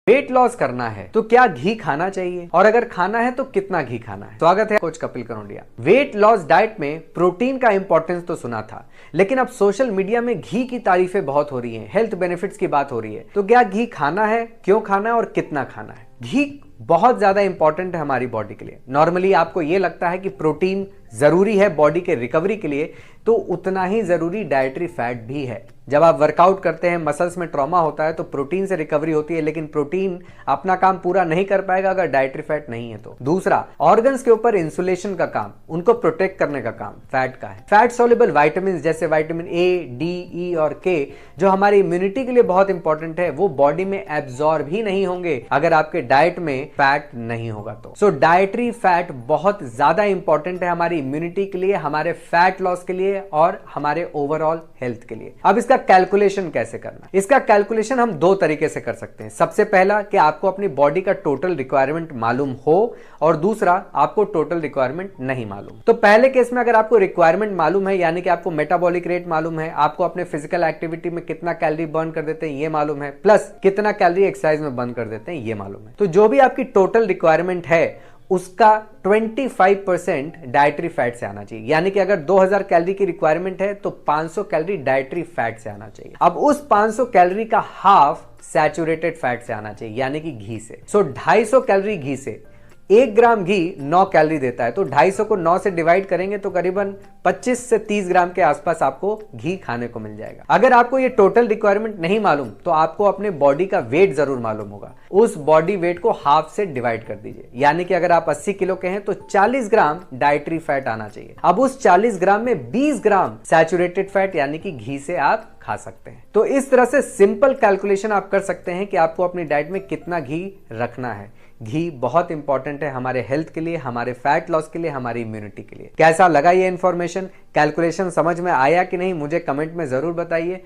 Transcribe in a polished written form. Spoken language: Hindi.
वेट लॉस करना है तो क्या घी खाना चाहिए, और अगर खाना है तो कितना घी खाना है। स्वागत है coach Kapil Karodiya. Weight loss diet में प्रोटीन का इंपॉर्टेंस तो सुना था, लेकिन अब सोशल मीडिया में घी की तारीफें बहुत हो रही हैं, हेल्थ बेनिफिट्स की बात हो रही है। तो क्या घी खाना है, क्यों खाना है और कितना खाना है। घी बहुत ज्यादा इंपॉर्टेंट है हमारी बॉडी के लिए। नॉर्मली आपको यह लगता है कि प्रोटीन जरूरी है बॉडी के रिकवरी के लिए, तो उतना ही जरूरी डाइटरी फैट भी है। जब आप वर्कआउट करते हैं, मसल्स में ट्रॉमा होता है तो प्रोटीन से रिकवरी होती है, लेकिन प्रोटीन अपना काम पूरा नहीं कर पाएगा अगर डाइटरी फैट नहीं है तो। दूसरा, ऑर्गन्स के ऊपर इंसुलेशन का काम, उनको प्रोटेक्ट करने का काम फैट का है। फैट सोल्युबल विटामिन जैसे विटामिन ए, डी, ई और के जो हमारी इम्यूनिटी के लिए बहुत इंपॉर्टेंट है, वो बॉडी में एब्जॉर्ब ही नहीं होंगे अगर आपके डाइट में फैट नहीं होगा तो। सो डाइटरी फैट बहुत ज्यादा इंपॉर्टेंट है हमारी इम्यूनिटी के लिए, हमारे फैट लॉस के लिए और हमारे ओवरऑल हेल्थ के लिए। अब इसका कैलकुलेशन कैसे करना है? इसका कैलकुलेशन हम दो तरीके से कर सकते हैं। सबसे पहला कि आपको अपनी बॉडी का टोटल रिक्वायरमेंट मालूम हो, और दूसरा आपको टोटल रिक्वायरमेंट नहीं मालूम। तो पहले केस में अगर आपको रिक्वायरमेंट मालूम है, यानी कि आपको मेटाबॉलिक रेट मालूम है, आपको अपने फिजिकल एक्टिविटी में कितना कैलोरी बर्न कर देते हैं ये मालूम है, प्लस कितना कैलोरी एक्सरसाइज में बर्न कर देते हैं ये मालूम है, तो जो भी आपकी टोटल रिक्वायरमेंट है उसका 25% डाइटरी फैट से आना चाहिए। यानी कि अगर 2000 कैलोरी की रिक्वायरमेंट है तो 500 कैलोरी डाइटरी फैट से आना चाहिए। अब उस 500 कैलोरी का हाफ सैचुरेटेड फैट से आना चाहिए, यानी कि घी से। सो 250 कैलोरी घी से 1 ग्राम घी 9 कैलोरी देता है, तो 250 को 9 से डिवाइड करेंगे तो करीबन 25 से 30 ग्राम के आसपास आपको घी खाने को मिल जाएगा। अगर आपको ये टोटल रिक्वायरमेंट नहीं मालूम तो आपको अपने बॉडी का वेट जरूर मालूम होगा। उस बॉडी वेट को हाफ से डिवाइड कर दीजिए, यानी कि अगर आप 80 किलो के हैं तो 40 ग्राम डाइटरी फैट आना चाहिए। अब उस 40 ग्राम में 20 ग्राम सैचुरेटेड फैट यानी कि घी से आप खा सकते हैं। तो इस तरह से सिंपल कैलकुलेशन आप कर सकते हैं कि आपको अपनी डाइट में कितना घी रखना है। घी बहुत इंपॉर्टेंट है हमारे हेल्थ के लिए, हमारे फैट लॉस के लिए, हमारी इम्यूनिटी के लिए। कैसा लगा ये इंफॉर्मेशन? कैलकुलेशन समझ में आया कि नहीं, मुझे कमेंट में जरूर बताइए।